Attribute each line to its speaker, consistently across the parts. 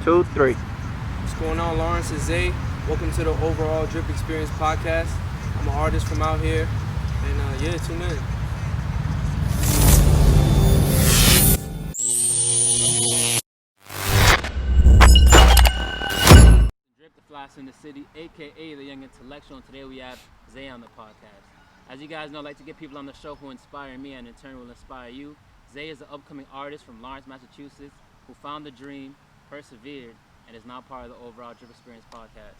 Speaker 1: 2, 3.
Speaker 2: What's going on, Lawrence and Zay? Welcome to the Overall Drip Experience podcast. I'm an artist from out here, and tune in.
Speaker 3: Drip the Flash in the City, aka the Young Intellectual, and today we have Zay on the podcast. As you guys know, I like to get people on the show who inspire me and in turn will inspire you. Zay is an upcoming artist from Lawrence, Massachusetts, who found the dream, persevered, and is now part of the Overall Drip Experience podcast.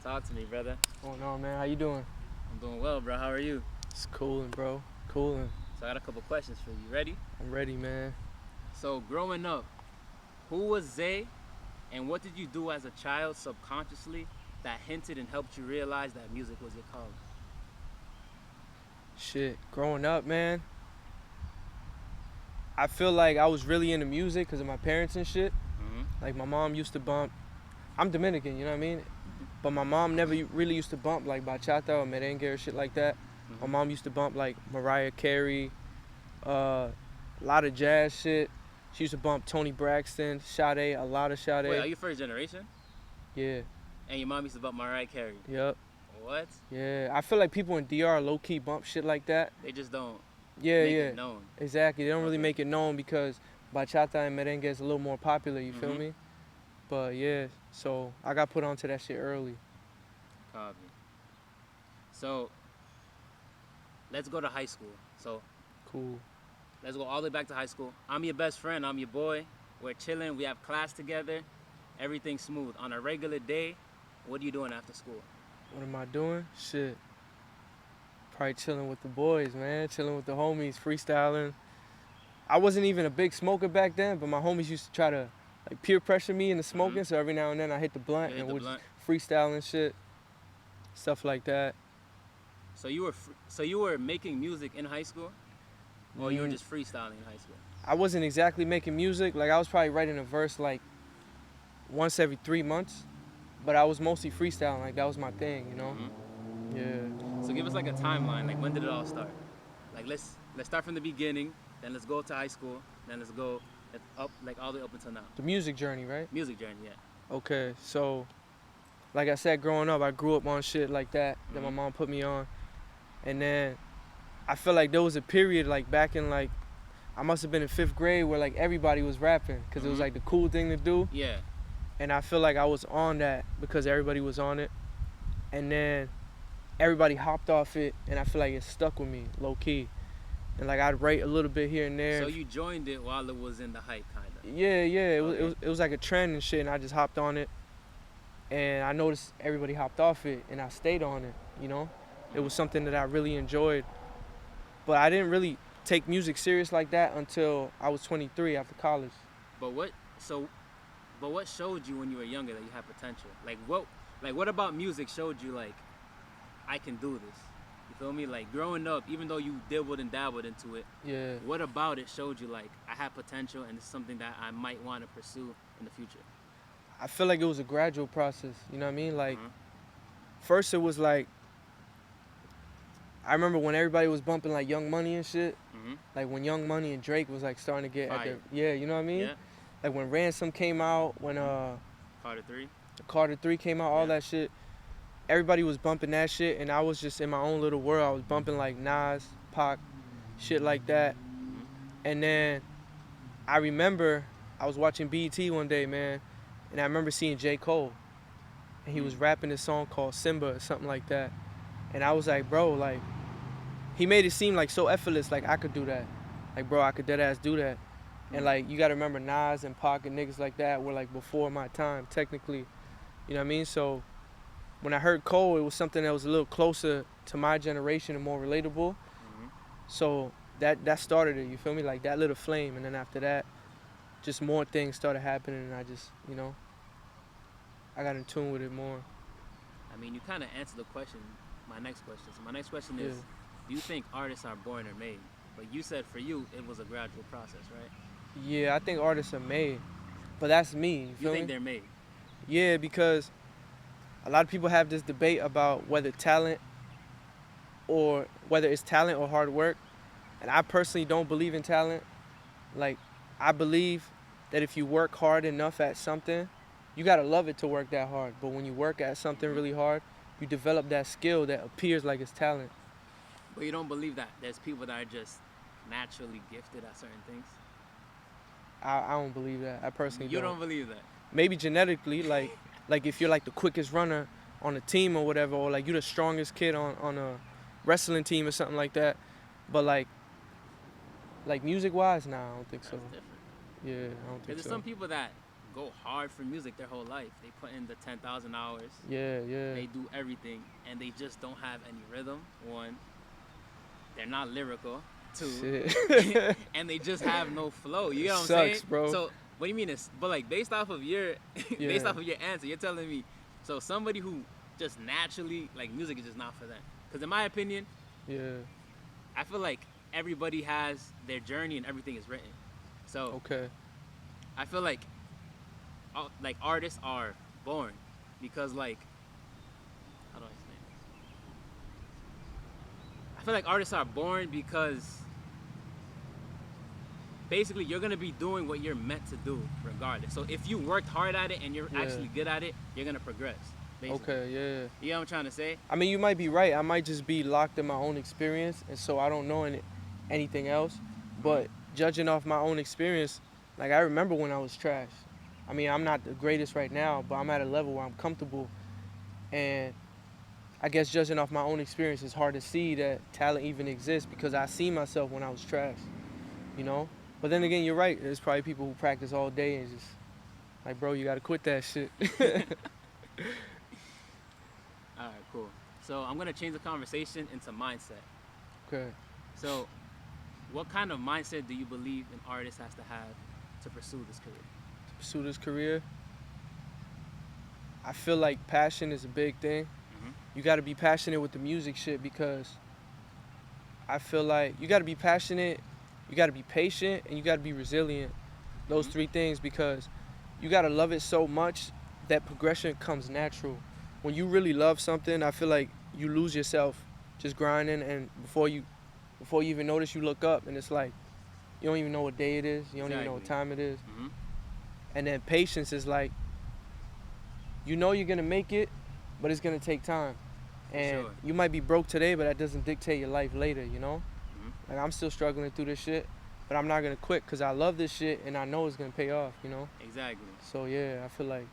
Speaker 3: Talk to me, brother.
Speaker 2: What's going on, man? How you doing?
Speaker 3: I'm doing well, bro. How are you?
Speaker 2: It's cooling, bro. Cooling.
Speaker 3: So I got a couple questions for you. Ready?
Speaker 2: I'm ready, man.
Speaker 3: So growing up, who was Zay, and what did you do as a child subconsciously that hinted and helped you realize that music was your calling?
Speaker 2: Shit, growing up, man, I feel like I was really into music because of my parents and shit. Like, my mom used to bump. I'm Dominican, you know what I mean? But my mom never really used to bump like bachata or merengue or shit like that. My mom used to bump like Mariah Carey, a lot of jazz shit. She used to bump Toni Braxton, Sade, a lot of Sade.
Speaker 3: Wait, are you first generation?
Speaker 2: Yeah.
Speaker 3: And your mom used to bump Mariah Carey?
Speaker 2: Yep.
Speaker 3: What?
Speaker 2: Yeah, I feel like people in DR low-key bump shit like that.
Speaker 3: They just don't
Speaker 2: make
Speaker 3: it known.
Speaker 2: Exactly. They don't really make it known because bachata and merengue is a little more popular, you feel me? But yeah, so I got put onto that shit early.
Speaker 3: Copy. So, let's go to high school. So,
Speaker 2: Cool.
Speaker 3: let's go all the way back to high school. I'm your best friend. I'm your boy. We're chilling. We have class together. Everything's smooth. On a regular day, what are you doing after school?
Speaker 2: What am I doing? Shit. Probably chilling with the boys, man. Chilling with the homies, freestyling. I wasn't even a big smoker back then, but my homies used to try to like peer pressure me into smoking. So every now and then I hit the blunt and we'll just freestyle and shit, stuff like that.
Speaker 3: So you were making music in high school, or you were just freestyling in high school?
Speaker 2: I wasn't exactly making music. Like, I was probably writing a verse like once every 3 months, but I was mostly freestyling. Like, that was my thing, you know? Yeah.
Speaker 3: So give us like a timeline. Like, when did it all start? Like, let's start from the beginning. Then let's go to high school. Then let's go up, like all the way up until now.
Speaker 2: The music journey, right?
Speaker 3: Music journey, yeah.
Speaker 2: Okay, so like I said, growing up, I grew up on shit like that my mom put me on. And then I feel like there was a period like back in like, I must have been in 5th grade where like everybody was rapping because it was like the cool thing to do.
Speaker 3: Yeah.
Speaker 2: And I feel like I was on that because everybody was on it. And then everybody hopped off it and I feel like it stuck with me, low key. And like I'd write a little bit here and there.
Speaker 3: So you joined it while it was in the hype, kind of.
Speaker 2: Yeah. It was like a trend and shit, and I just hopped on it. And I noticed everybody hopped off it, and I stayed on it. You know, it was something that I really enjoyed. But I didn't really take music serious like that until I was 23 after college.
Speaker 3: But what showed you when you were younger that you had potential? Like what about music showed you like I can do this? You feel me? Like, growing up, even though you dibbled and dabbled into it, what about it showed you, like, I have potential and it's something that I might want to pursue in the future?
Speaker 2: I feel like it was a gradual process, you know what I mean? Like, first it was like, I remember when everybody was bumping, like, Young Money and shit. Like, when Young Money and Drake was, like, starting to get at the, you know what I mean?
Speaker 3: Yeah.
Speaker 2: Like, when Ransom came out, when
Speaker 3: Carter 3?
Speaker 2: Carter 3 came out, all that shit. Everybody was bumping that shit, and I was just in my own little world. I was bumping like Nas, Pac, shit like that. And then I remember I was watching BET one day, man, and I remember seeing J. Cole. And he was rapping this song called Simba or something like that. And I was like, bro, like, he made it seem like so effortless, like I could do that. Like, bro, I could deadass do that. And like, you gotta remember Nas and Pac and niggas like that were like before my time, technically. You know what I mean? So when I heard Cole, it was something that was a little closer to my generation and more relatable. So that started it, you feel me? Like, that lit a flame, and then after that, just more things started happening, and I just, you know, I got in tune with it more.
Speaker 3: I mean, you kind of answered the question, my next question. So my next question is, do you think artists are born or made? But you said for you, it was a gradual process, right?
Speaker 2: Yeah, I think artists are made, but that's me, you feel me?
Speaker 3: You think they're made?
Speaker 2: Yeah, because a lot of people have this debate about whether it's talent or hard work. And I personally don't believe in talent. Like, I believe that if you work hard enough at something, you gotta love it to work that hard. But when you work at something really hard, you develop that skill that appears like it's talent.
Speaker 3: But you don't believe that there's people that are just naturally gifted at certain things?
Speaker 2: I don't believe that. I personally
Speaker 3: You don't believe that?
Speaker 2: Maybe genetically, like if you're like the quickest runner on a team or whatever, or like you're the strongest kid on a wrestling team or something like that. But like music wise, nah, I don't think so.
Speaker 3: That's different.
Speaker 2: Yeah, I don't think
Speaker 3: There's
Speaker 2: so.
Speaker 3: some people that go hard for music their whole life. They put in the 10,000 hours.
Speaker 2: Yeah.
Speaker 3: They do everything, and they just don't have any rhythm. One, they're not lyrical. Two, and they just have no flow. You know what I'm saying?
Speaker 2: Sucks, bro.
Speaker 3: So what do you mean? But like based off of your based off of your answer, you're telling me so somebody who just naturally like music is just not for them. Because in my opinion, I feel like everybody has their journey and everything is written. So I feel like artists are born because like how do I explain this? I feel like artists are born because basically you're gonna be doing what you're meant to do regardless. So if you worked hard at it and you're actually good at it, you're gonna progress. Basically. You know what I'm trying to say?
Speaker 2: I mean, you might be right. I might just be locked in my own experience, and so I don't know anything else. But judging off my own experience, like I remember when I was trash. I mean, I'm not the greatest right now, but I'm at a level where I'm comfortable. And I guess judging off my own experience, it's hard to see that talent even exists because I see myself when I was trash, you know? But then again, you're right. There's probably people who practice all day and just like, bro, you got to quit that shit.
Speaker 3: All right, cool. So I'm going to change the conversation into mindset.
Speaker 2: Okay.
Speaker 3: So what kind of mindset do you believe an artist has to have to pursue this career?
Speaker 2: To pursue this career? I feel like passion is a big thing. You got to be passionate with the music shit because I feel like you got to be passionate, you got to be patient, and you got to be resilient. Those three things, because you got to love it so much that progression comes natural. When you really love something, I feel like you lose yourself just grinding, and before you even notice, you look up and it's like you don't even know what day it is, you don't even know what time it is. And then patience is like, you know you're gonna make it, but it's gonna take time. And you might be broke today, but that doesn't dictate your life later, you know? Like I'm still struggling through this shit, but I'm not gonna quit because I love this shit and I know it's gonna pay off, you know?
Speaker 3: Exactly.
Speaker 2: So yeah, I feel like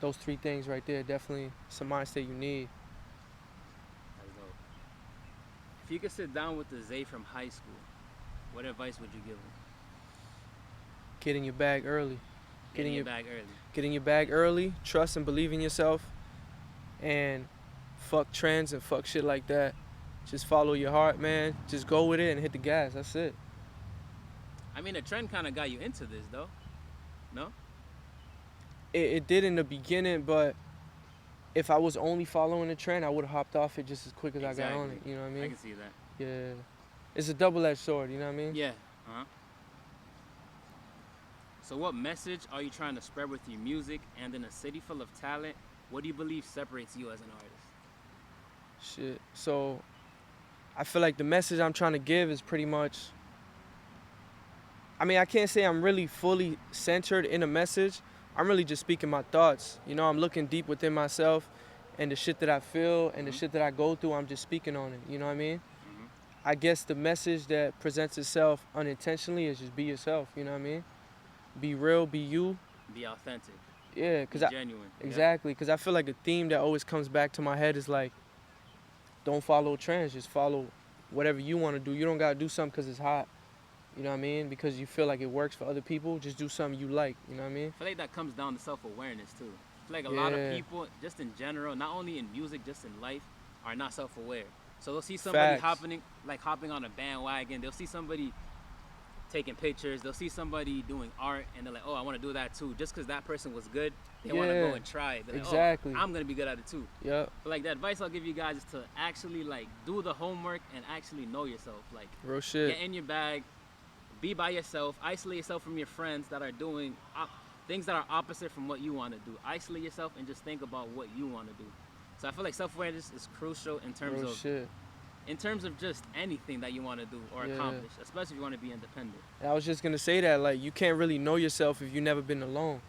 Speaker 2: those three things right there, definitely some mindset you need.
Speaker 3: That's dope. If you could sit down with the Zay from high school, what advice would you give him?
Speaker 2: Get in your bag early.
Speaker 3: Get in your bag early.
Speaker 2: Get in your bag early, trust and believe in yourself, and fuck trends and fuck shit like that. Just follow your heart, man. Just go with it and hit the gas. That's it.
Speaker 3: I mean, the trend kind of got you into this, though. No?
Speaker 2: It did in the beginning, but if I was only following the trend, I would have hopped off it just as quick as I got on it. You know what I mean?
Speaker 3: I can see that.
Speaker 2: Yeah. It's a double-edged sword, you know what I mean?
Speaker 3: Yeah. So what message are you trying to spread with your music? And in a city full of talent, what do you believe separates you as an artist?
Speaker 2: Shit. So I feel like the message I'm trying to give is pretty much, I mean, I can't say I'm really fully centered in a message. I'm really just speaking my thoughts. You know, I'm looking deep within myself and the shit that I feel and the shit that I go through, I'm just speaking on it. You know what I mean? I guess the message that presents itself unintentionally is just be yourself. You know what I mean? Be real, be you.
Speaker 3: Be authentic.
Speaker 2: Yeah, because
Speaker 3: genuine.
Speaker 2: Exactly, because I feel like a theme that always comes back to my head is like, don't follow trends, just follow whatever you want to do. You don't got to do something because it's hot, you know what I mean? Because you feel like it works for other people, just do something you like, you know what I mean?
Speaker 3: I feel like that comes down to self-awareness too. I feel like a lot of people, just in general, not only in music, just in life, are not self-aware. So they'll see somebody hopping on a bandwagon, they'll see somebody taking pictures, they'll see somebody doing art, and they're like, oh, I want to do that too. Just because that person was good, they want to go and try it. They're like, oh, I'm going to be good at it too.
Speaker 2: Yep.
Speaker 3: But like the advice I'll give you guys is to actually like do the homework and actually know yourself. Like,
Speaker 2: real shit.
Speaker 3: Get in your bag, be by yourself, isolate yourself from your friends that are doing things that are opposite from what you want to do. Isolate yourself and just think about what you want to do. So I feel like self-awareness is crucial in terms
Speaker 2: real
Speaker 3: of
Speaker 2: shit.
Speaker 3: In terms of just anything that you want to do or accomplish, especially if you want to be independent.
Speaker 2: I was just going to say that, like, you can't really know yourself if you've never been alone.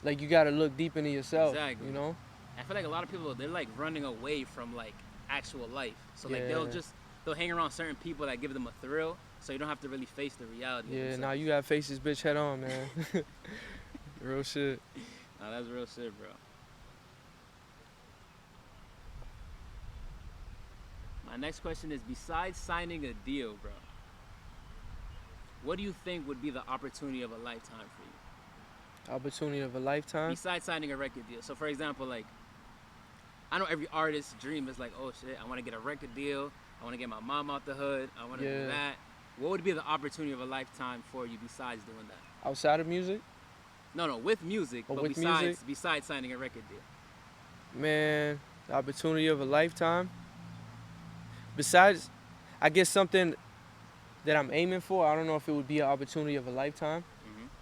Speaker 2: Like, you gotta look deep into yourself.
Speaker 3: Exactly.
Speaker 2: You know.
Speaker 3: I feel like a lot of people, they're like running away from like actual life. So like
Speaker 2: Yeah.
Speaker 3: they'll hang around certain people that give them a thrill, so you don't have to really face the reality.
Speaker 2: Yeah.
Speaker 3: of
Speaker 2: Now you gotta face this bitch head on, man. Real shit.
Speaker 3: Nah, that's real shit, bro. My next question is, besides signing a deal, bro, what do you think would be the opportunity of a lifetime for you?
Speaker 2: Opportunity of a lifetime.
Speaker 3: Besides signing a record deal. So for example, like, I know every artist's dream is like, oh shit, I want to get a record deal. I want to get my mom out the hood. I want to do that. What would be the opportunity of a lifetime for you besides doing that?
Speaker 2: Outside of music?
Speaker 3: No, with music, but
Speaker 2: with
Speaker 3: besides signing a record deal.
Speaker 2: Man, the opportunity of a lifetime. Besides, I guess something that I'm aiming for. I don't know if it would be an opportunity of a lifetime,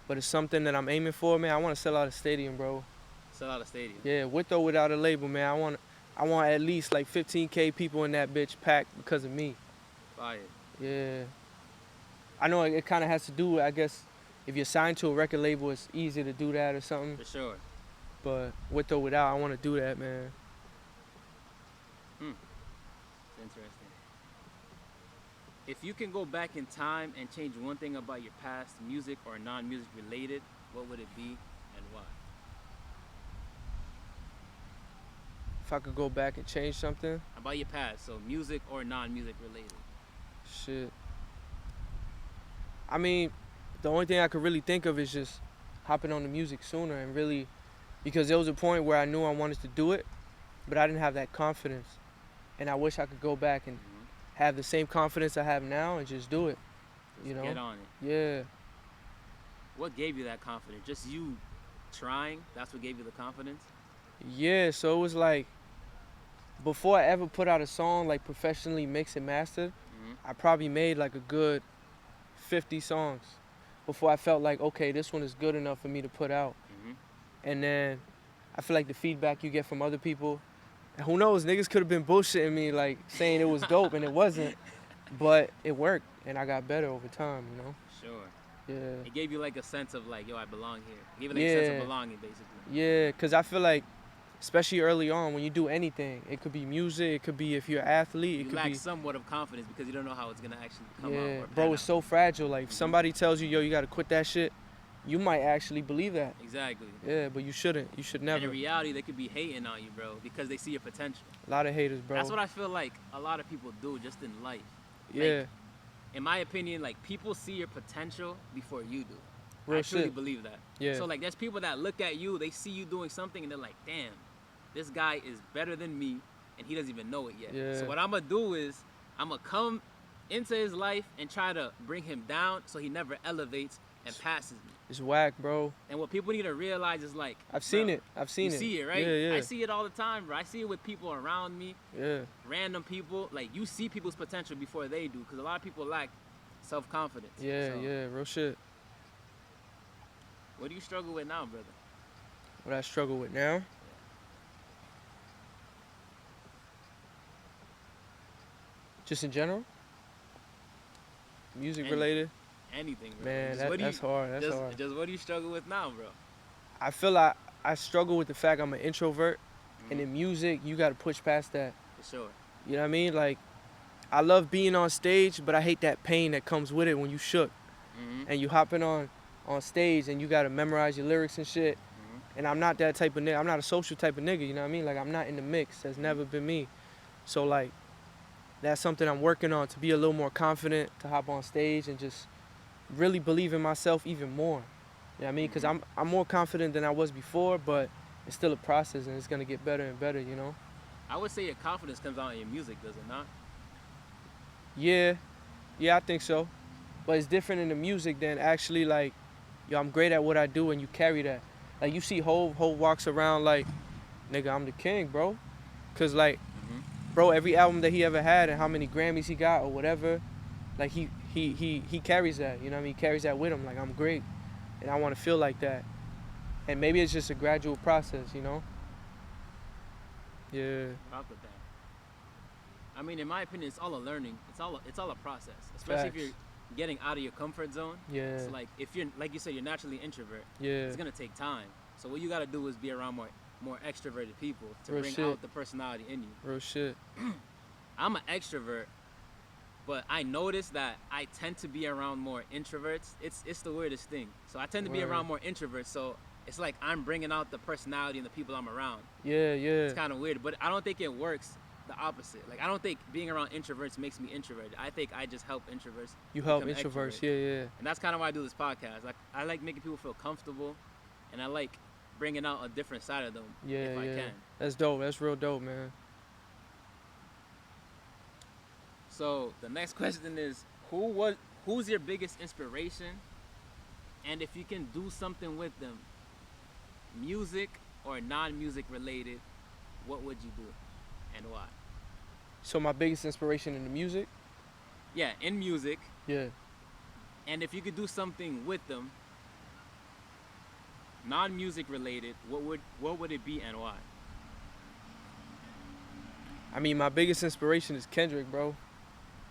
Speaker 2: but it's something that I'm aiming for, man. I want to sell out a stadium, bro.
Speaker 3: Sell out a stadium?
Speaker 2: Yeah, with or without a label, man. I want at least like 15K people in that bitch packed because of me.
Speaker 3: Fire.
Speaker 2: Yeah. I know it kind of has to do with, I guess, if you're signed to a record label, it's easy to do that or something.
Speaker 3: For sure.
Speaker 2: But with or without, I want to do that, man.
Speaker 3: It's interesting. If you can go back in time and change one thing about your past, music or non-music related, what would it be and why?
Speaker 2: If I could go back and change something?
Speaker 3: About your past, so music or non-music related.
Speaker 2: Shit. I mean, the only thing I could really think of is just hopping on the music sooner and really, because there was a point where I knew I wanted to do it, but I didn't have that confidence. And I wish I could go back and have the same confidence I have now and just do it. You know?
Speaker 3: Get on it.
Speaker 2: Yeah.
Speaker 3: What gave you that confidence? Just you trying? That's what gave you the confidence?
Speaker 2: Yeah, so it was like, before I ever put out a song, like professionally mixed and mastered, I probably made like a good 50 songs before I felt like, okay, this one is good enough for me to put out. And then I feel like the feedback you get from other people, and who knows, niggas could have been bullshitting me, like saying it was dope and it wasn't, but it worked and I got better over time, you know?
Speaker 3: Sure.
Speaker 2: Yeah.
Speaker 3: It gave you like a sense of like, yo, I belong here. It gave you like a sense of belonging, basically.
Speaker 2: Yeah, because I feel like, especially early on, when you do anything, it could be music, it could be if you're an athlete, it could be...
Speaker 3: You lack somewhat of confidence because you don't know how it's going to actually come out.
Speaker 2: Yeah,
Speaker 3: or
Speaker 2: bro,
Speaker 3: pan
Speaker 2: it's
Speaker 3: out.
Speaker 2: so fragile. Like, if somebody tells you, yo, you got to quit that shit, you might actually believe that.
Speaker 3: Exactly.
Speaker 2: Yeah, but you shouldn't. You should never.
Speaker 3: And in reality, they could be hating on you, bro, because they see your potential.
Speaker 2: A lot of haters, bro.
Speaker 3: That's what I feel like a lot of people do just in life.
Speaker 2: Yeah.
Speaker 3: Like, in my opinion, like, people see your potential before you do.
Speaker 2: Real
Speaker 3: I truly
Speaker 2: shit.
Speaker 3: believe that.
Speaker 2: Yeah.
Speaker 3: So, like, there's people that look at you, they see you doing something, and they're like, damn, this guy is better than me, and he doesn't even know it yet.
Speaker 2: Yeah.
Speaker 3: So what I'm going to do is I'm going to come into his life and try to bring him down so he never elevates and passes me.
Speaker 2: It's whack, bro.
Speaker 3: And what people need to realize is, like,
Speaker 2: I've seen it. I've seen it.
Speaker 3: You see it, right?
Speaker 2: Yeah, yeah.
Speaker 3: I see it all the time, bro. I see it with people around me.
Speaker 2: Yeah.
Speaker 3: Random people. Like, you see people's potential before they do, because a lot of people lack self-confidence.
Speaker 2: Yeah,
Speaker 3: So,
Speaker 2: yeah, real shit.
Speaker 3: What do you struggle with now, brother?
Speaker 2: What I struggle with now? Just in general? Music related?
Speaker 3: Anything, bro.
Speaker 2: Man, that's hard. That's hard.
Speaker 3: Just what do you struggle with now, bro?
Speaker 2: I feel like I struggle with the fact I'm an introvert, and in music, you got to push past that.
Speaker 3: For sure.
Speaker 2: You know what I mean? Like, I love being on stage, but I hate that pain that comes with it when you shook. And you hopping on stage and you got to memorize your lyrics and shit. And I'm not that type of nigga. I'm not a social type of nigga, you know what I mean? Like, I'm not in the mix. That's never been me. So, like, that's something I'm working on, to be a little more confident, to hop on stage and just really believe in myself even more. You know what I mean? Because I'm more confident than I was before, but it's still a process and it's going to get better and better, you know?
Speaker 3: I would say your confidence comes out in your music, does it not?
Speaker 2: Yeah. Yeah, I think so. But it's different in the music than actually, like, yo, I'm great at what I do, and you carry that. Like, you see Hov walks around like, nigga, I'm the king, bro. Because, like, bro, every album that he ever had and how many Grammys he got or whatever, like, he carries that, you know what I mean? He carries that with him, like, I'm great, and I want to feel like that. And maybe it's just a gradual process, you know? Yeah.
Speaker 3: Rock with that. I mean, in my opinion, it's all a learning. It's all a process, especially if you're getting out of your comfort zone.
Speaker 2: Yeah.
Speaker 3: It's like, if you're, like you said, you're naturally an introvert.
Speaker 2: Yeah.
Speaker 3: It's gonna take time. So what you gotta do is be around more extroverted people to
Speaker 2: Real
Speaker 3: bring
Speaker 2: shit.
Speaker 3: out the personality in you.
Speaker 2: Real shit.
Speaker 3: I'm an extrovert, but I noticed that I tend to be around more introverts. It's the weirdest thing. So I tend to be
Speaker 2: Word.
Speaker 3: around more introverts. So it's like I'm bringing out the personality in the people I'm around.
Speaker 2: Yeah, yeah.
Speaker 3: It's kind of weird, but I don't think it works the opposite. Like I don't think being around introverts makes me introverted. I think I just help introverts.
Speaker 2: You help
Speaker 3: become
Speaker 2: introverts.
Speaker 3: extroverts.
Speaker 2: Yeah,
Speaker 3: And that's kind of why I do this podcast. Like I like making people feel comfortable, and I like bringing out a different side of them
Speaker 2: yeah.
Speaker 3: if I
Speaker 2: Yeah,
Speaker 3: can.
Speaker 2: That's dope. That's real dope, man.
Speaker 3: So the next question is, who's your biggest inspiration? And if you can do something with them, music or non-music related, what would you do and why?
Speaker 2: So my biggest inspiration in the music?
Speaker 3: Yeah, in music.
Speaker 2: Yeah.
Speaker 3: And if you could do something with them, non-music related, what would it be and why?
Speaker 2: I mean, my biggest inspiration is Kendrick, bro.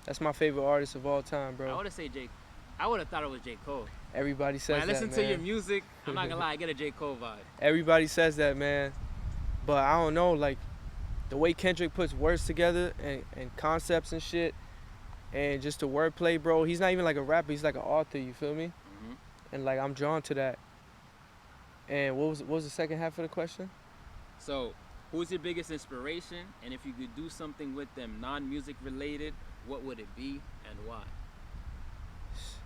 Speaker 2: That's my favorite artist of all time, bro.
Speaker 3: I would have said Jake. I would have thought it was J. Cole.
Speaker 2: Everybody says
Speaker 3: When I
Speaker 2: that,
Speaker 3: listen
Speaker 2: man.
Speaker 3: to your music, I'm not gonna lie, I get a J. Cole vibe.
Speaker 2: Everybody says that, man. But I don't know, like, the way Kendrick puts words together and concepts and shit, and just the wordplay, bro. He's not even like a rapper. He's like an author, you feel me?
Speaker 3: Mm-hmm.
Speaker 2: And, like, I'm drawn to that. And what was the second half of the question?
Speaker 3: So, who's your biggest inspiration? And if you could do something with them non-music related, what would it be and why?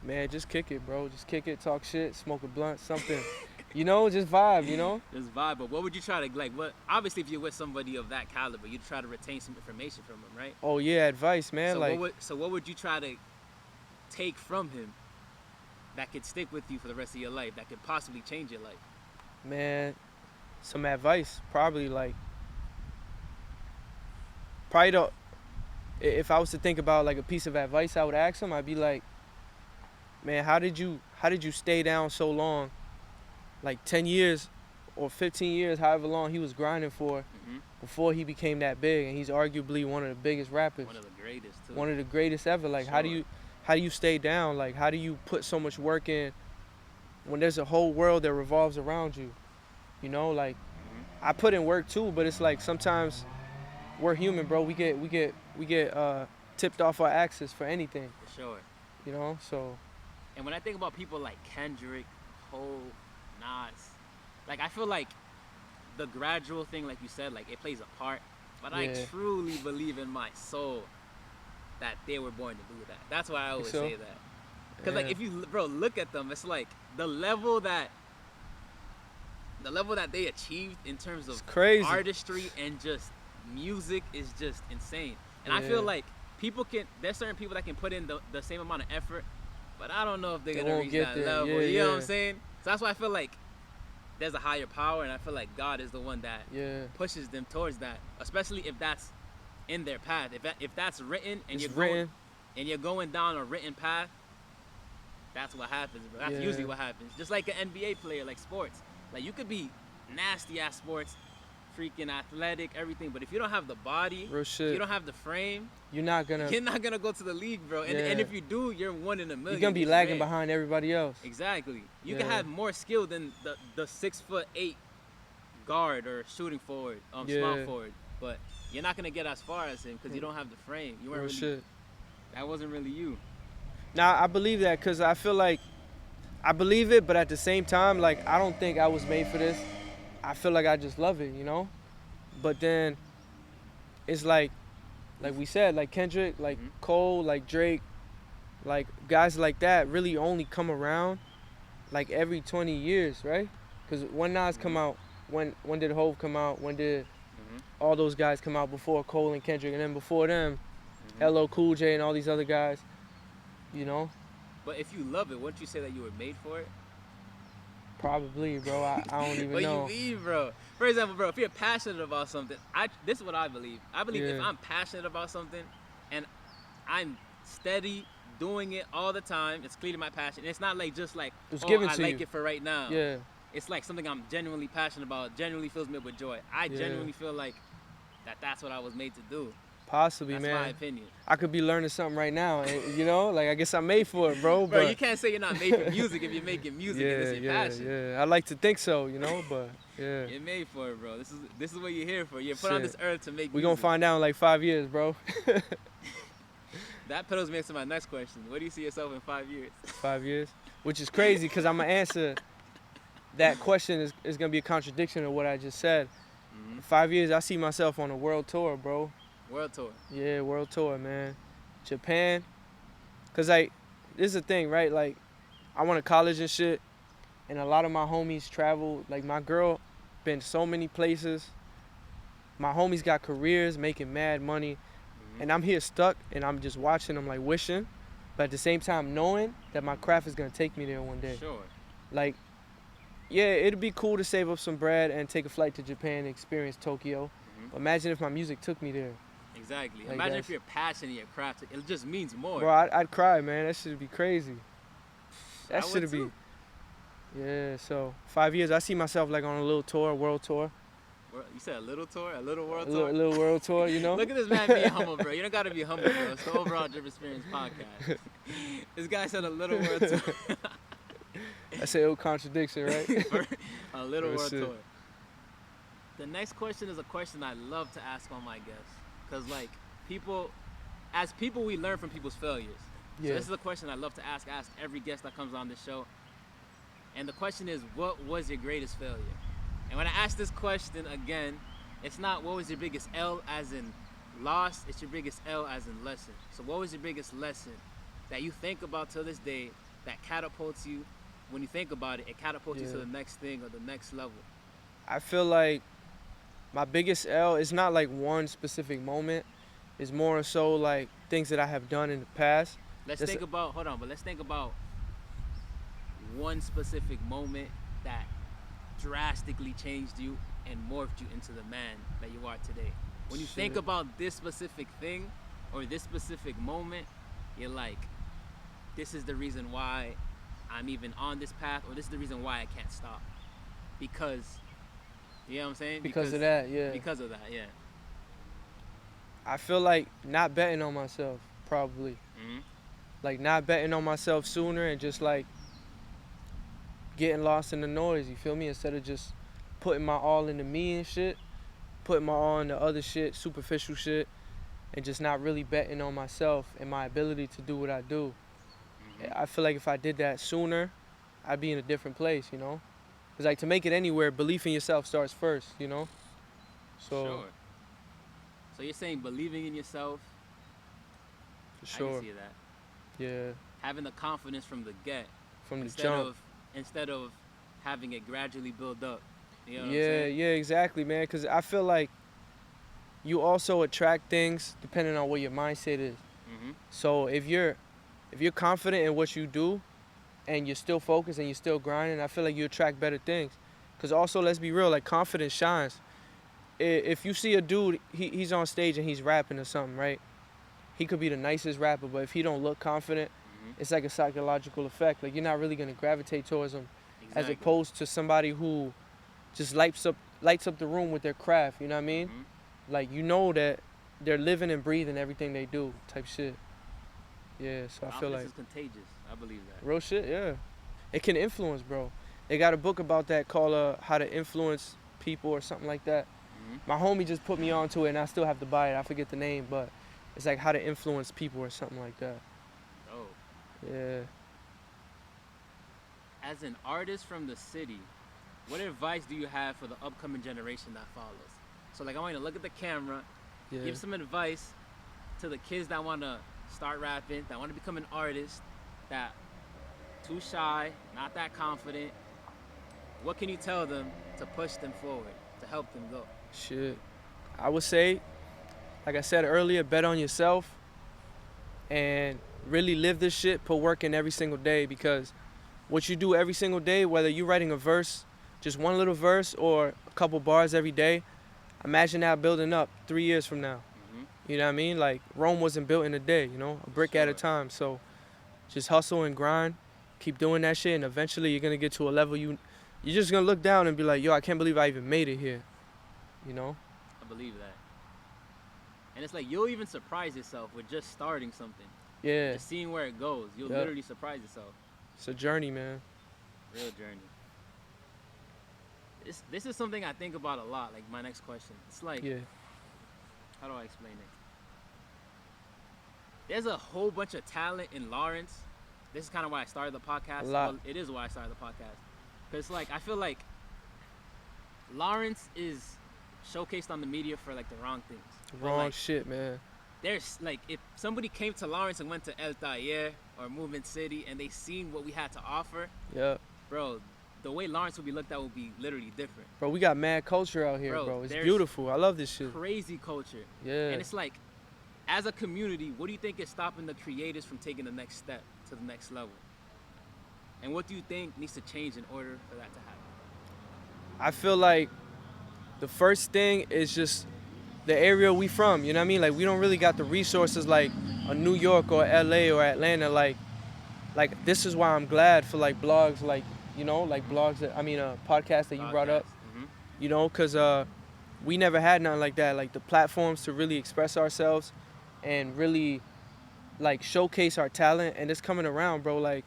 Speaker 2: Man, just kick it, bro. Just kick it, talk shit, smoke a blunt, something. You know, just vibe, you know?
Speaker 3: Just vibe. But what would you try to, like, what? Obviously, if you're with somebody of that caliber, you'd try to retain some information from him, right?
Speaker 2: Oh, yeah, advice, man.
Speaker 3: So,
Speaker 2: like,
Speaker 3: what would you try to take from him that could stick with you for the rest of your life, that could possibly change your life?
Speaker 2: man, some advice. Probably, like, if I was to think about, like, a piece of advice I would ask him, I'd be like, man, how did you stay down so long? Like 10 years or 15 years, however long he was grinding for before he became that big, and he's arguably one of the biggest rappers.
Speaker 3: One of the greatest, too.
Speaker 2: One of the greatest ever. Like, how do you stay down? Like, how do you put so much work in when there's a whole world that revolves around you? You know, like, I put in work too, but it's like sometimes we're human, bro. We get tipped off our axis for anything.
Speaker 3: For sure.
Speaker 2: You know, so.
Speaker 3: And when I think about people like Kendrick, Cole, Nas, like I feel like the gradual thing, like you said, like it plays a part. But I
Speaker 2: Yeah.
Speaker 3: truly believe in my soul that they were born to do that. That's why I always
Speaker 2: so?
Speaker 3: say that. Because like
Speaker 2: Yeah.
Speaker 3: if you, bro, look at them, it's like the level that they achieved in terms of
Speaker 2: It's crazy.
Speaker 3: artistry and just music is just insane. And I
Speaker 2: Yeah.
Speaker 3: feel like there's certain people that can put in the same amount of effort, but I don't know if they're
Speaker 2: They
Speaker 3: gonna
Speaker 2: won't
Speaker 3: reach
Speaker 2: get
Speaker 3: that
Speaker 2: there.
Speaker 3: level.
Speaker 2: Yeah,
Speaker 3: you know what I'm
Speaker 2: yeah.
Speaker 3: saying? So that's why I feel like there's a higher power, and I feel like God is the one that
Speaker 2: Yeah.
Speaker 3: pushes them towards that, especially if that's in their path. If that's written and
Speaker 2: It's written.
Speaker 3: you're going down a written path, that's what happens, bro. That's
Speaker 2: Yeah.
Speaker 3: usually what happens. Just like an NBA player, like sports. Like you could be nasty at sports, freaking athletic, everything, but if you don't have the body,
Speaker 2: Real
Speaker 3: if
Speaker 2: shit.
Speaker 3: you don't have the frame,
Speaker 2: You're not gonna.
Speaker 3: you're not gonna go to the league, bro. And
Speaker 2: Yeah.
Speaker 3: if you do, you're one in a million.
Speaker 2: You're gonna be
Speaker 3: It's
Speaker 2: lagging
Speaker 3: rare.
Speaker 2: behind everybody else.
Speaker 3: Exactly. You can
Speaker 2: Yeah.
Speaker 3: have more skill than the 6'8" guard or shooting forward, small
Speaker 2: Yeah.
Speaker 3: forward, but you're not gonna get as far as him because you don't have the frame. You weren't
Speaker 2: Real
Speaker 3: really.
Speaker 2: shit.
Speaker 3: That wasn't really you.
Speaker 2: Now I believe that because I feel like I believe it, but at the same time, like I don't think I was made for this. I feel like I just love it, you know. But then it's like we said, like Kendrick, like
Speaker 3: Mhm.
Speaker 2: Cole, like Drake, like guys like that really only come around like every 20 years, right? Because when Nas come out, when did Hove come out? When did all those guys come out before Cole and Kendrick? And then before them, LL Cool J and all these other guys, you know?
Speaker 3: But if you love it, wouldn't you say that you were made for it?
Speaker 2: Probably, bro. I don't even
Speaker 3: What
Speaker 2: know.
Speaker 3: you mean, bro? For example, bro, if you're passionate about something, this is what I believe. I believe if
Speaker 2: Yeah.
Speaker 3: I'm passionate about something and I'm steady doing it all the time, it's clearly my passion. It's not like just like,
Speaker 2: It's
Speaker 3: oh,
Speaker 2: given
Speaker 3: I
Speaker 2: to
Speaker 3: like
Speaker 2: you.
Speaker 3: it for right now.
Speaker 2: Yeah.
Speaker 3: It's like something I'm genuinely passionate about, genuinely fills me up with joy. I
Speaker 2: Yeah.
Speaker 3: genuinely feel like that's what I was made to do.
Speaker 2: Possibly,
Speaker 3: That's
Speaker 2: man.
Speaker 3: my opinion.
Speaker 2: I could be learning something right now, and you know, like I guess I'm made for it, bro.
Speaker 3: Bro,
Speaker 2: but
Speaker 3: you can't say you're not made for music if you're making music and it's your passion.
Speaker 2: Yeah. I like to think so, you know, but yeah.
Speaker 3: You're made for it, bro. This is what you're here for. You're put on
Speaker 2: Shit.
Speaker 3: this earth to make
Speaker 2: We
Speaker 3: music.
Speaker 2: gonna find out in like 5 years, bro.
Speaker 3: That peddles me into my next question. Where do you see yourself in 5 years?
Speaker 2: 5 years, which is crazy because I'm gonna answer that question is gonna be a contradiction of what I just said. In 5 years, I see myself on a world tour, bro.
Speaker 3: World tour.
Speaker 2: Yeah, world tour, man. Japan. Cause like, this is the thing, right? Like, I went to college and shit, and a lot of my homies traveled. Like, my girl been so many places. My homies got careers, making mad money, and I'm here stuck, and I'm just watching them, like wishing, but at the same time knowing that my craft is gonna take me there one day.
Speaker 3: Sure.
Speaker 2: Like, yeah, it'd be cool to save up some bread and take a flight to Japan and experience Tokyo. But imagine if my music took me there.
Speaker 3: Exactly.
Speaker 2: Like
Speaker 3: Imagine if you're passionate in your craft. It just means more.
Speaker 2: Bro, I'd cry, man. That should be crazy. That
Speaker 3: I would
Speaker 2: should be.
Speaker 3: too.
Speaker 2: Yeah, so 5 years, I see myself like on a little tour, world tour.
Speaker 3: You said a little tour? A little world
Speaker 2: A
Speaker 3: tour?
Speaker 2: little world tour, you know?
Speaker 3: Look at this man being humble, bro. You don't got to be humble, bro. It's the Overall Drip Experience podcast. This guy said a little world tour.
Speaker 2: That's an ill contradiction, right?
Speaker 3: A little
Speaker 2: Real
Speaker 3: world
Speaker 2: shit.
Speaker 3: tour. The next question is a question I love to ask all my guests. Because, like, as people, we learn from people's failures. So
Speaker 2: Yeah.
Speaker 3: this is a question I love to ask every guest that comes on this show. And the question is, what was your greatest failure? And when I ask this question again, it's not what was your biggest L as in loss, it's your biggest L as in lesson. So what was your biggest lesson that you think about till this day that catapults you? When you think about it, it catapults you to the next thing or the next level.
Speaker 2: I feel like my biggest L is not like one specific moment. It's more so like things that I have done in the past.
Speaker 3: Let's think about one specific moment that drastically changed you and morphed you into the man that you are today. When you think about this specific thing or this specific moment, you're like, this is the reason why I'm even on this path, or this is the reason why I can't stop. Because, you know what I'm saying?
Speaker 2: Because of that, yeah.
Speaker 3: Because of that, yeah.
Speaker 2: I feel like not betting on myself, probably. Like not betting on myself sooner and just like getting lost in the noise, you feel me? Instead of just putting my all into me and shit, putting my all into other shit, superficial shit, and just not really betting on myself and my ability to do what I do. I feel like if I did that sooner, I'd be in a different place, you know? Because like to make it anywhere, belief in yourself starts first, you know? So,
Speaker 3: Sure. So you're saying believing in yourself?
Speaker 2: for sure.
Speaker 3: I can see that.
Speaker 2: Yeah,
Speaker 3: Having the confidence from the get.
Speaker 2: from the
Speaker 3: instead
Speaker 2: jump.
Speaker 3: Instead of having it gradually build up. You know what I'm saying?
Speaker 2: Yeah, exactly, man. Because I feel like you also attract things depending on what your mindset is. So if you're confident in what you do and you're still focused and you're still grinding, I feel like you attract better things. Because also, let's be real, like confidence shines. If you see a dude, he's on stage and he's rapping or something, right? He could be the nicest rapper, but if he don't look confident, it's like a psychological effect. Like you're not really gonna gravitate towards him, as opposed to somebody who just lights up the room with their craft. You know what I mean? Like you know that they're living and breathing everything they do, type shit. Yeah, so I feel like
Speaker 3: is contagious. I believe that.
Speaker 2: real shit. Yeah, it can influence, bro. They got a book about that called "How to Influence People" or something like that. My homie just put me onto it, and I still have to buy it. I forget the name, but it's like how to influence people or something like that.
Speaker 3: Oh.
Speaker 2: Yeah.
Speaker 3: As an artist from the city, what advice do you have for the upcoming generation that follows? So like I want you to look at the camera,
Speaker 2: Yeah.
Speaker 3: give some advice to the kids that want to start rapping, that want to become an artist, that too shy, not that confident. What can you tell them to push them forward, to help them go?
Speaker 2: Shit. I would say, like I said earlier, bet on yourself and really live this shit, put work in every single day, because what you do every single day, whether you're writing a verse, just one little verse or a couple bars every day, imagine that building up 3 years from now. You know what I mean? Like Rome wasn't built in a day, you know, a brick at a time. So just hustle and grind, keep doing that shit, and eventually you're gonna get to a level you're just gonna look down and be like, yo, I can't believe I even made it here. You know?
Speaker 3: I believe that. And it's like you'll even surprise yourself with just starting something.
Speaker 2: Yeah.
Speaker 3: Just seeing where it goes. You'll literally surprise yourself.
Speaker 2: It's a journey, man.
Speaker 3: Real journey. This is something I think about a lot. Like my next question. It's like, how do I explain it? There's a whole bunch of talent in Lawrence. This is kind of why I started the podcast. Well, it is why I started the podcast. Because like I feel like Lawrence is showcased on the media for like the wrong things.
Speaker 2: Wrong shit, man.
Speaker 3: There's like, if somebody came to Lawrence and went to El Taller or Movement City and they seen what we had to offer, bro, the way Lawrence would be looked at would be literally different.
Speaker 2: Bro, we got mad culture out here, bro. It's beautiful. I love this shit.
Speaker 3: Crazy culture.
Speaker 2: Yeah.
Speaker 3: And it's like, as a community, what do you think is stopping the creators from taking the next step to the next level? And what do you think needs to change in order for that to happen?
Speaker 2: I feel like the first thing is just the area we from, you know what I mean? Like, we don't really got the resources like a New York or LA or Atlanta. Like this is why I'm glad for like blogs, like, you know, like blogs that, podcasts that you brought up, you know, because we never had nothing like that. Like the platforms to really express ourselves and really like showcase our talent, and it's coming around, bro. Like,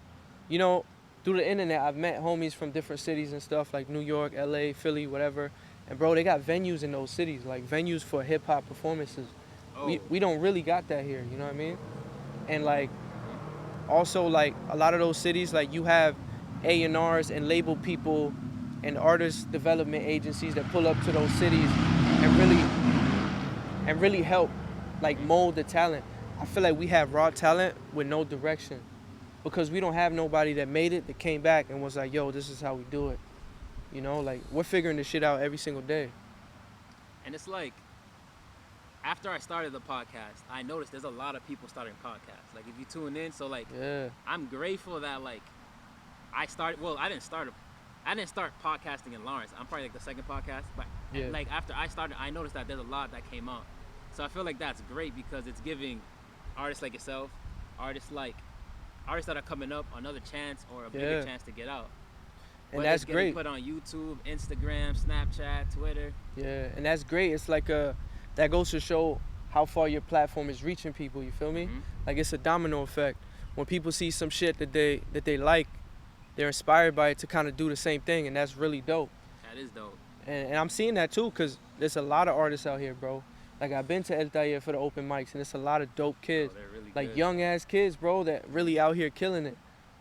Speaker 2: you know, through the internet, I've met homies from different cities and stuff, like New York, LA, Philly, whatever. And bro, they got venues in those cities, like venues for hip hop performances. We don't really got that here, you know what I mean? And like, also like a lot of those cities, like you have A&Rs and label people and artist development agencies that pull up to those cities and really help like mold the talent. I feel like we have raw talent with no direction because we don't have nobody that made it, that came back and was like, yo, this is how we do it. You know, like we're figuring this shit out every single day.
Speaker 3: And it's like, after I started the podcast, I noticed there's a lot of people starting podcasts. Like if you tune in, so like, I'm grateful that like I didn't start podcasting in Lawrence. I'm probably like the second podcast, but like after I started, I noticed that there's a lot that came out. So I feel like that's great because it's giving artists like yourself, artists that are coming up, another chance or a bigger chance to get out.
Speaker 2: And that's great.
Speaker 3: Put on YouTube, Instagram, Snapchat, Twitter. Yeah,
Speaker 2: and that's great. It's like that goes to show how far your platform is reaching people. You feel me? Like it's a domino effect. When people see some shit that they like, they're inspired by it to kind of do the same thing, and that's really dope.
Speaker 3: That is dope.
Speaker 2: And I'm seeing that too, cause there's a lot of artists out here, bro. Like I've been to El Taller for the open mics, and it's a lot of dope kids,
Speaker 3: really
Speaker 2: like
Speaker 3: good.
Speaker 2: Young ass kids, bro, that really out here killing it,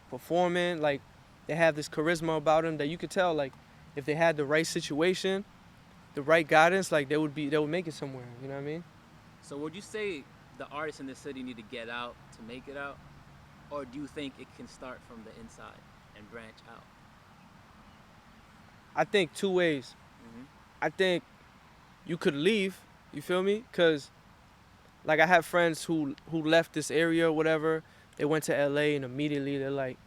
Speaker 2: performing. Like they have this charisma about them that you could tell, like if they had the right situation, the right guidance, like they would make it somewhere. You know what I mean?
Speaker 3: So would you say the artists in the city need to get out to make it out, or do you think it can start from the inside and branch out?
Speaker 2: I think two ways. I think you could leave, you feel me? Cause like I have friends who left this area or whatever. They went to LA and immediately they're like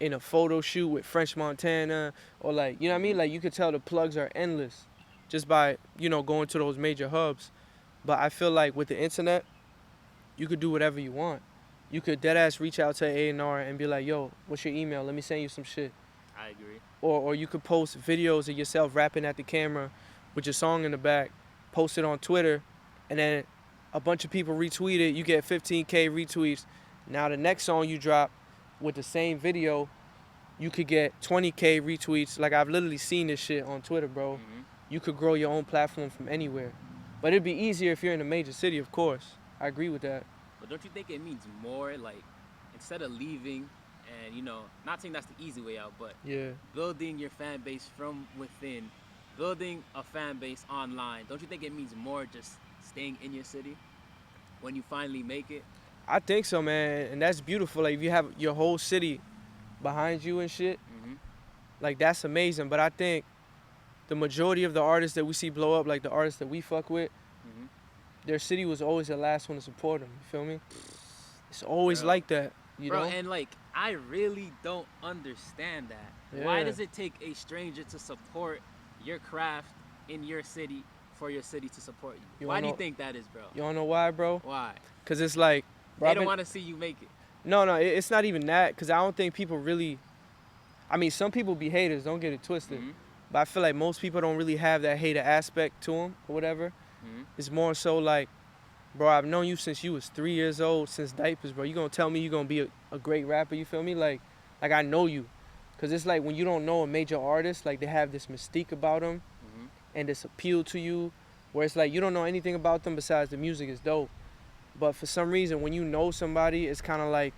Speaker 2: in a photo shoot with French Montana, or like, you know what I mean? Like you could tell the plugs are endless just by, you know, going to those major hubs. But I feel like with the internet, you could do whatever you want. You could deadass reach out to A&R and be like, yo, what's your email? Let me send you some shit.
Speaker 3: I agree.
Speaker 2: Or you could post videos of yourself rapping at the camera with your song in the back, post it on Twitter, and then a bunch of people retweet it. You get 15K retweets. Now the next song you drop with the same video, you could get 20K retweets. Like I've literally seen this shit on Twitter, bro. You could grow your own platform from anywhere. But it'd be easier if you're in a major city, of course. I agree with that.
Speaker 3: But don't you think it means more, like, instead of leaving and, you know, not saying that's the easy way out, but building your fan base from within, building a fan base online, don't you think it means more just staying in your city when you finally make it?
Speaker 2: I think so, man. And that's beautiful. Like, if you have your whole city behind you and shit, like, that's amazing. But I think the majority of the artists that we see blow up, like the artists that we fuck with, their city was always the last one to support them. You feel me? It's always like that, you know?
Speaker 3: And like, I really don't understand that. Why does it take a stranger to support your craft in your city for your city to support you? Why do you think that is, bro?
Speaker 2: You wanna know why, bro?
Speaker 3: Why?
Speaker 2: Because it's like, bro,
Speaker 3: they don't want to see you make it.
Speaker 2: No, it's not even that. Because I don't think people really, I mean, some people be haters, don't get it twisted. But I feel like most people don't really have that hater aspect to them or whatever. It's more so like, bro, I've known you since you was 3 years old, since diapers, bro. You gonna tell me you gonna be a great rapper, you feel me? Like I know you. Cause it's like when you don't know a major artist, like they have this mystique about them and this appeal to you, where it's like you don't know anything about them besides the music is dope. But for some reason, when you know somebody, it's kind of like,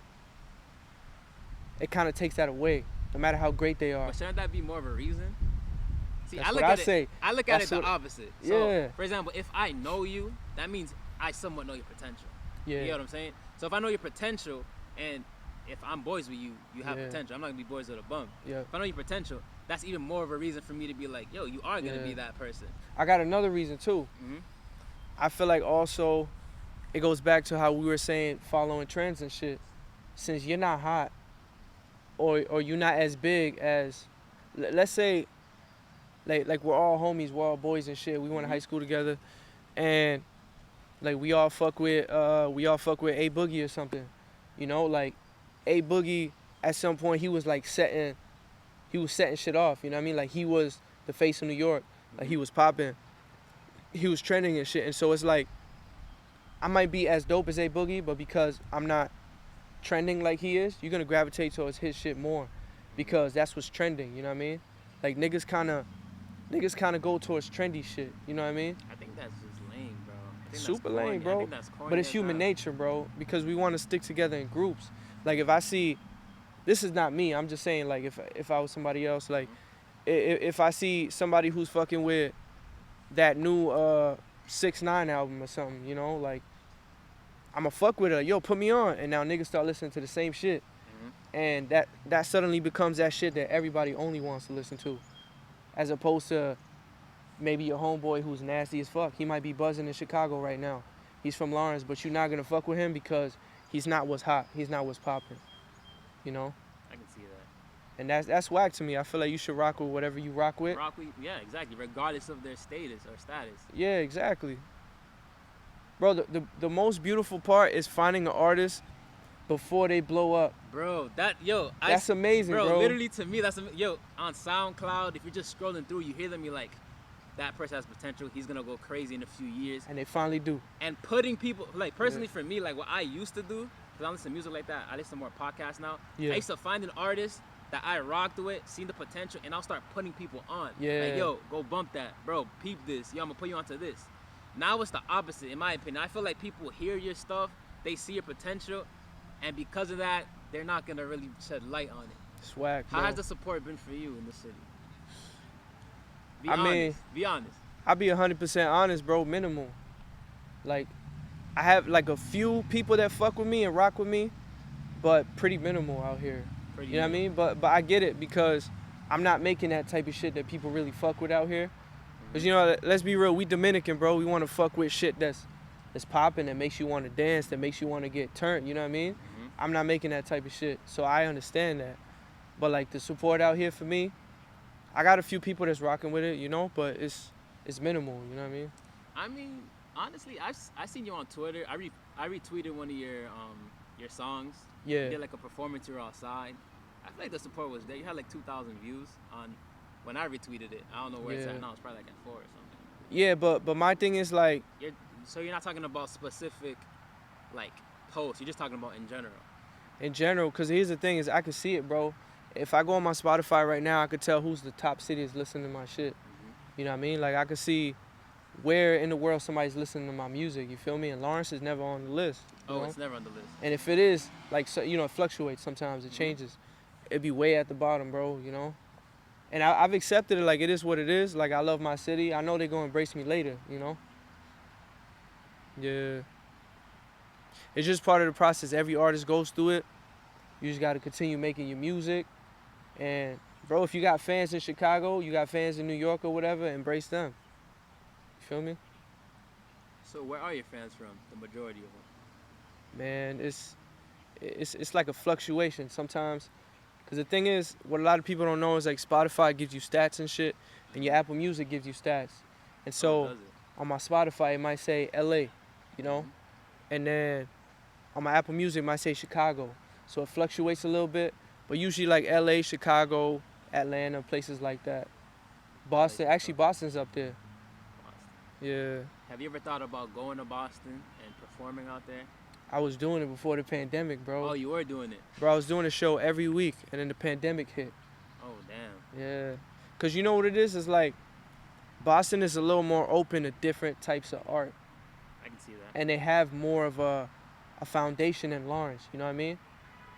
Speaker 2: it kind of takes that away, no matter how great they are.
Speaker 3: But shouldn't that be more of a reason? See,
Speaker 2: That's
Speaker 3: I look
Speaker 2: what
Speaker 3: at
Speaker 2: I
Speaker 3: it.
Speaker 2: say.
Speaker 3: I look at
Speaker 2: That's
Speaker 3: it the
Speaker 2: what-
Speaker 3: opposite. So,
Speaker 2: Yeah.
Speaker 3: for example, if I know you, that means I somewhat know your potential.
Speaker 2: Yeah.
Speaker 3: You know what I'm saying? So if I know your potential, and if I'm boys with you, you have
Speaker 2: Yeah.
Speaker 3: potential. I'm not gonna be boys with a bum.
Speaker 2: Yeah.
Speaker 3: If I know your potential, that's even more of a reason for me to be like, yo, you are gonna be
Speaker 2: Yeah.
Speaker 3: that person.
Speaker 2: I got another reason too.
Speaker 3: Mhm.
Speaker 2: I feel like also it goes back to how we were saying following trends and shit. Since you're not hot or you're not as big as, let's say, like we're all homies, we're all boys and shit. We went to high school together, and like we all fuck with A Boogie or something, you know. Like A Boogie at some point he was like setting shit off. You know what I mean? Like he was the face of New York. Like he was popping, he was trending and shit. And so it's like I might be as dope as A Boogie, but because I'm not trending like he is, you're gonna gravitate towards his shit more because that's what's trending. You know what I mean? Like niggas kind of go towards trendy shit. You know what I mean?
Speaker 3: I think that's just lame, bro. I think that's
Speaker 2: Super
Speaker 3: corny.
Speaker 2: lame, bro.
Speaker 3: I think that's corny
Speaker 2: But it's
Speaker 3: as
Speaker 2: human
Speaker 3: hell.
Speaker 2: nature, bro, because we want to stick together in groups. Like if I see, this is not me. I'm just saying, like if I was somebody else, like if I see somebody who's fucking with that new 6ix9ine album or something, you know, like I'ma fuck with her. Yo, put me on, and now niggas start listening to the same shit, and that suddenly becomes that shit that everybody only wants to listen to, as opposed to maybe your homeboy who's nasty as fuck. He might be buzzing in Chicago right now. He's from Lawrence, but you're not gonna fuck with him because he's not what's hot. He's not what's popping. You know?
Speaker 3: I can see that.
Speaker 2: And that's whack to me. I feel like you should rock with whatever you rock with.
Speaker 3: Yeah, exactly. Regardless of their status or status.
Speaker 2: Yeah, exactly. Bro, the most beautiful part is finding an artist before they blow up.
Speaker 3: Bro,
Speaker 2: That's amazing, bro.
Speaker 3: Literally to me, yo, on SoundCloud, if you're just scrolling through, you hear them, you're like, that person has potential, he's gonna go crazy in a few years.
Speaker 2: And they finally do.
Speaker 3: And putting people, like personally for me, like what I used to do, because I listen to music like that, I listen to more podcasts now.
Speaker 2: Yeah.
Speaker 3: I used to find an artist that I rocked with, seen the potential, and I'll start putting people on.
Speaker 2: Yeah.
Speaker 3: Like, yo, go bump that. Bro, peep this. Yo, I'm gonna put you onto this. Now it's the opposite, in my opinion. I feel like people hear your stuff, they see your potential, and because of that, they're not gonna really shed light on it.
Speaker 2: Swag, bro.
Speaker 3: How has the support been for you in the city? Be
Speaker 2: I
Speaker 3: honest.
Speaker 2: mean,
Speaker 3: Be honest.
Speaker 2: I'll be 100% honest, bro. Minimal. Like, I have like a few people that fuck with me and rock with me, but pretty minimal out here.
Speaker 3: Pretty
Speaker 2: You know what I mean? But I get it because I'm not making that type of shit that people really fuck with out here. Cause you know, let's be real, we Dominican, bro. We want to fuck with shit that's popping, that makes you want to dance, that makes you want to get turned. You know what I mean? I'm not making that type of shit, so I understand that. But like the support out here for me, I got a few people that's rocking with it, you know, but it's minimal. You know what I mean?
Speaker 3: I mean, honestly, I seen you on Twitter. I retweeted one of your songs.
Speaker 2: Yeah.
Speaker 3: You did like a performance. You were outside. I feel like the support was there. You had like 2,000 views on when I retweeted it. I don't know where it's
Speaker 2: Yeah.
Speaker 3: at now. It's probably like at 4 or something.
Speaker 2: Yeah, but my thing is like,
Speaker 3: So you're not talking about specific like posts. You're just talking about in general.
Speaker 2: in general, because here's the thing is I can see it, bro. If I go on my Spotify right now, I could tell who's the top cities listening to my shit. You know what I mean? Like I could see where in the world somebody's listening to my music. You feel me? And Lawrence is never on the list. You
Speaker 3: Oh,
Speaker 2: know?
Speaker 3: it's never on the list.
Speaker 2: And if it is, like, so, you know, it fluctuates sometimes. It changes. It'd be way at the bottom, bro, you know? And I've accepted it like it is what it is. Like, I love my city. I know they're going to embrace me later, you know? Yeah. It's just part of the process. Every artist goes through it. You just got to continue making your music. And, bro, if you got fans in Chicago, you got fans in New York or whatever, embrace them. You feel me?
Speaker 3: So where are your fans from? The majority of them.
Speaker 2: Man, it's like a fluctuation sometimes. Because the thing is, what a lot of people don't know is like Spotify gives you stats and shit, and your Apple Music gives you stats. And so
Speaker 3: Does it?
Speaker 2: on my Spotify, it might say LA, you know? And then on my Apple Music, it might say Chicago. So it fluctuates a little bit, but usually like LA, Chicago, Atlanta, places like that. Boston, actually Boston's up there. Yeah.
Speaker 3: Have you ever thought about going to Boston and performing out there?
Speaker 2: I was doing it before the pandemic, bro.
Speaker 3: Oh, you were doing it?
Speaker 2: Bro, I was doing a show every week, and then the pandemic hit.
Speaker 3: Oh, damn.
Speaker 2: Yeah. Because you know what it is? It's like Boston is a little more open to different types of art.
Speaker 3: I can see that.
Speaker 2: And they have more of a foundation in Lawrence, you know what I mean?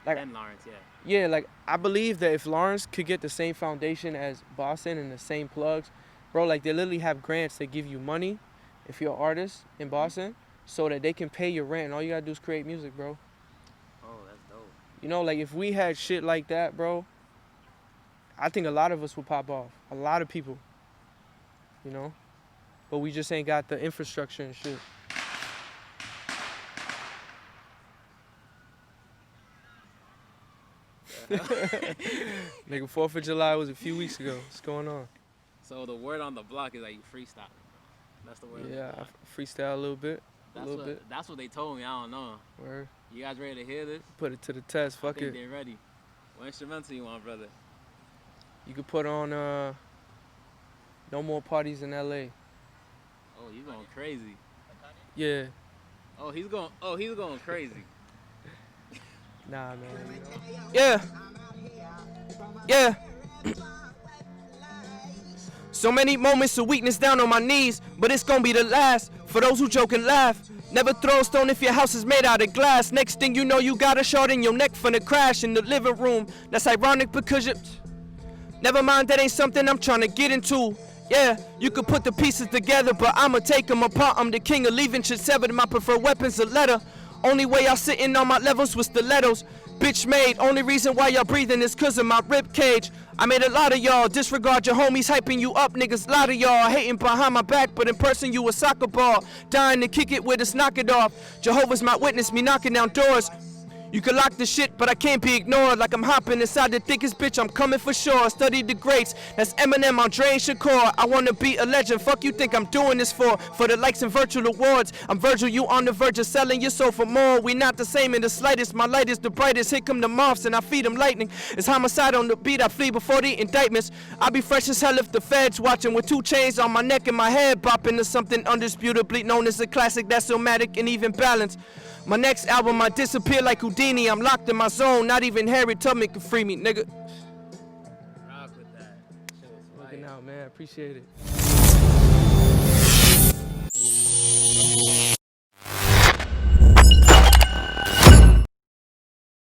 Speaker 2: Like,
Speaker 3: And Lawrence, yeah.
Speaker 2: Yeah, like I believe that if Lawrence could get the same foundation as Boston and the same plugs, bro, like they literally have grants that give you money if you're an artist in Boston so that they can pay your rent and all you gotta do is create music, bro.
Speaker 3: Oh, that's dope.
Speaker 2: You know, like if we had shit like that, bro, I think a lot of us would pop off. A lot of people. You know? But we just ain't got the infrastructure and shit. Nigga, 4th of July was a few weeks ago. What's going on?
Speaker 3: So the word on the block is like you freestyle. That's the word.
Speaker 2: Yeah, I freestyle a little bit.
Speaker 3: That's what they told me. I don't know.
Speaker 2: Word.
Speaker 3: You guys ready to hear this?
Speaker 2: Put it to the test. Fuck
Speaker 3: I think
Speaker 2: it.
Speaker 3: they're ready. What instrumental you want, brother?
Speaker 2: You could put on No More Parties in LA.
Speaker 3: Oh, you going crazy.
Speaker 2: Yeah.
Speaker 3: Oh, he's going crazy.
Speaker 2: Nah, man. Yeah. Yeah. So many moments of weakness down on my knees, but it's gonna be the last. For those who joke and laugh, never throw a stone if your house is made out of glass. Next thing you know, you got a shot in your neck from the crash in the living room. That's ironic because you... Never mind, that ain't something I'm trying to get into. Yeah, you could put the pieces together, but I'ma take them apart. I'm the king of leaving shit severed. My preferred weapon's a letter. Only way y'all sitting on my levels with stilettos. Bitch made, only reason why y'all breathing is cause of my rib cage. I made a lot of y'all disregard your homies hyping you up, niggas. Lot of y'all hating behind my back, but in person you a soccer ball. Dying to kick it with us, knock it off. Jehovah's my witness, me knocking down doors. You can lock the shit, but I can't be ignored. Like I'm hopping inside the thickest bitch, I'm coming for sure. Study the greats, that's Eminem, Andre, and Shakur. I wanna be a legend, fuck you think I'm doing this for? For the likes and virtual awards. I'm Virgil, you on the verge of selling your soul for more. We not the same in the slightest, my light is the brightest. Here come the moths and I feed them lightning. It's homicide on the beat, I flee before the indictments. I be fresh as hell if the feds watching. With 2 chains on my neck and my head bopping to something undisputably known as a classic that's somatic and even balanced. My next album, I disappear like Houdini. I'm locked in my zone. Not even Harry Tubman can free me, nigga.
Speaker 3: Rock with that. Shit was fire.
Speaker 2: Looking out, man. Appreciate it.